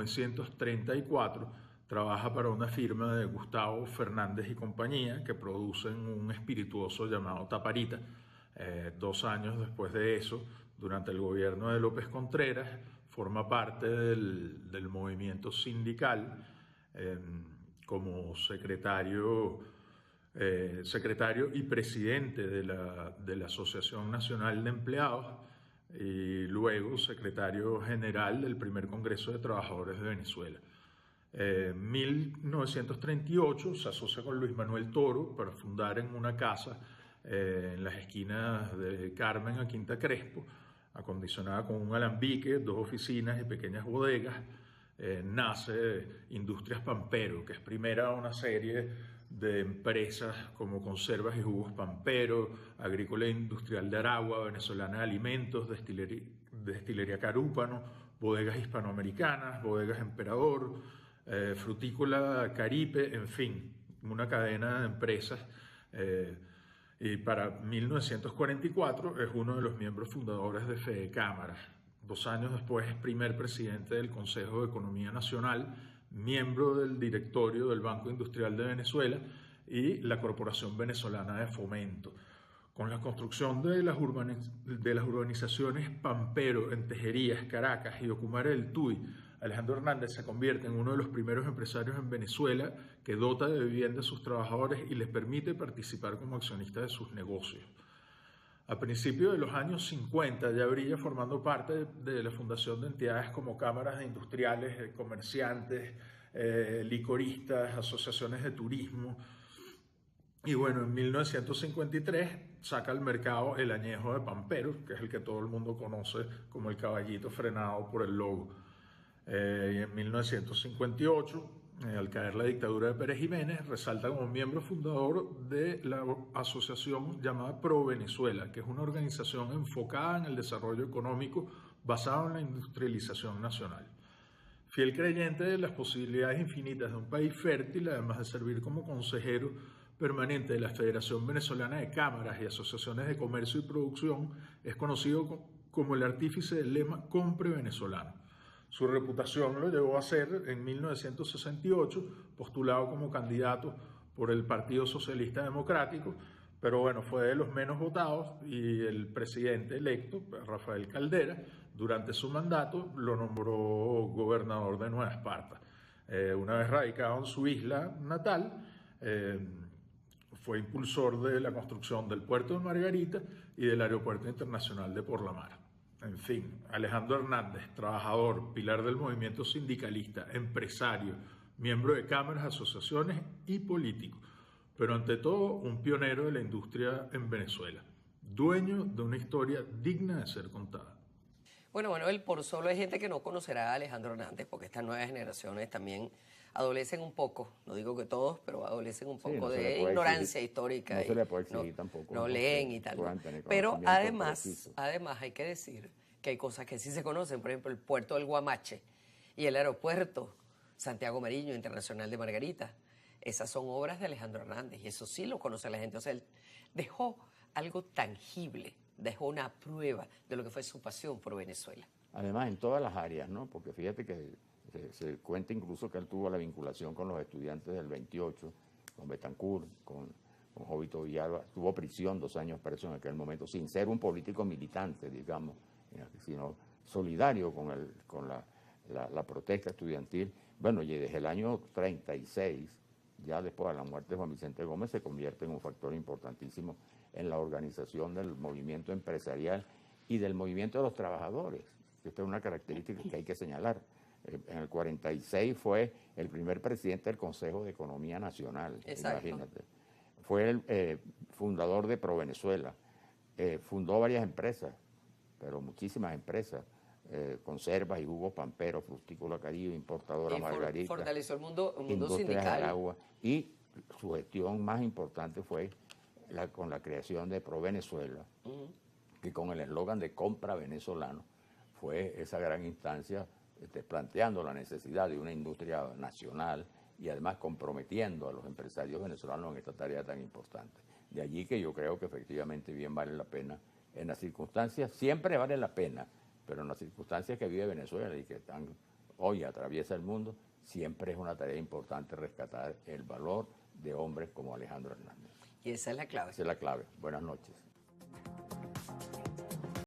1934 trabaja para una firma de Gustavo Fernández y compañía que producen un espirituoso llamado Taparita. 2 años después de eso, durante el gobierno de López Contreras, forma parte del movimiento sindical como secretario y presidente de la Asociación Nacional de Empleados y luego secretario general del primer Congreso de Trabajadores de Venezuela. En 1938 se asocia con Luis Manuel Toro para fundar en una casa en las esquinas de Carmen a Quinta Crespo, acondicionada con un alambique, 2 oficinas y pequeñas bodegas. Nace Industrias Pampero, que es primera una serie de empresas como Conservas y Jugos Pampero, Agrícola e Industrial de Aragua, Venezolana de Alimentos, Destilería Carúpano, Bodegas Hispanoamericanas, Bodegas Emperador, Frutícola Caripe, en fin, una cadena de empresas. Y para 1944 es uno de los miembros fundadores de Fede Cámaras. 2 años después es primer presidente del Consejo de Economía Nacional, miembro del directorio del Banco Industrial de Venezuela y la Corporación Venezolana de Fomento. Con la construcción de las urbanizaciones Pampero en Tejerías, Caracas y Ocumare del Tuy, Alejandro Hernández se convierte en uno de los primeros empresarios en Venezuela que dota de vivienda a sus trabajadores y les permite participar como accionistas de sus negocios. A principios de los años 50 ya brilla formando parte de la fundación de entidades como cámaras de industriales, comerciantes, licoristas, asociaciones de turismo. Y bueno, en 1953 saca al mercado el añejo de Pampero, que es el que todo el mundo conoce como el caballito frenado por el logo. Y en 1958, al caer la dictadura de Pérez Jiménez, resalta como miembro fundador de la asociación llamada Pro Venezuela, que es una organización enfocada en el desarrollo económico basado en la industrialización nacional. Fiel creyente de las posibilidades infinitas de un país fértil, además de servir como consejero permanente de la Federación Venezolana de Cámaras y Asociaciones de Comercio y Producción, es conocido como el artífice del lema Compre Venezolano. Su reputación lo llevó a ser, en 1968, postulado como candidato por el Partido Socialista Democrático, pero bueno, fue de los menos votados y el presidente electo, Rafael Caldera, durante su mandato lo nombró gobernador de Nueva Esparta. Una vez radicado en su isla natal, fue impulsor de la construcción del puerto de Margarita y del aeropuerto internacional de Porlamar. En fin, Alejandro Hernández, trabajador, pilar del movimiento sindicalista, empresario, miembro de cámaras, asociaciones y político, pero ante todo un pionero de la industria en Venezuela, dueño de una historia digna de ser contada. Bueno, Manuel, por solo hay gente que no conocerá a Alejandro Hernández, porque estas nuevas generaciones también adolecen un poco, no digo que todos, pero adolecen un poco de ignorancia histórica. No se le puede exigir tampoco. No leen y tal. Pero además hay que decir que hay cosas que sí se conocen, por ejemplo, el puerto del Guamache y el aeropuerto Santiago Mariño Internacional de Margarita. Esas son obras de Alejandro Hernández y eso sí lo conoce la gente. O sea, él dejó algo tangible, dejó una prueba de lo que fue su pasión por Venezuela. Además, en todas las áreas, ¿no? Porque fíjate que se cuenta incluso que él tuvo la vinculación con los estudiantes del 28, con Betancourt, con Jovito Villalba. Tuvo prisión, 2 años preso en aquel momento, sin ser un político militante, digamos, sino solidario con la protesta estudiantil. Bueno, y desde el año 36, ya después de la muerte de Juan Vicente Gómez, se convierte en un factor importantísimo en la organización del movimiento empresarial y del movimiento de los trabajadores. Esta es una característica que hay que señalar. En el 46 fue el primer presidente del Consejo de Economía Nacional. Exacto. Imagínate. Fue el fundador de Pro Venezuela. Fundó varias empresas, pero muchísimas empresas. Conservas y jugos Pampero, Frutícola Caribe, Importadora Margarita. Fortaleció el mundo Industrias sindical. De Aragua, y su gestión más importante fue con la creación de Pro Venezuela, que con el eslogan de Compra Venezolano fue esa gran instancia planteando la necesidad de una industria nacional y además comprometiendo a los empresarios venezolanos en esta tarea tan importante. De allí que yo creo que efectivamente bien vale la pena, en las circunstancias, siempre vale la pena, pero en las circunstancias que vive Venezuela y que están hoy atraviesa el mundo, siempre es una tarea importante rescatar el valor de hombres como Alejandro Hernández. Y esa es la clave. Esa es la clave. Buenas noches.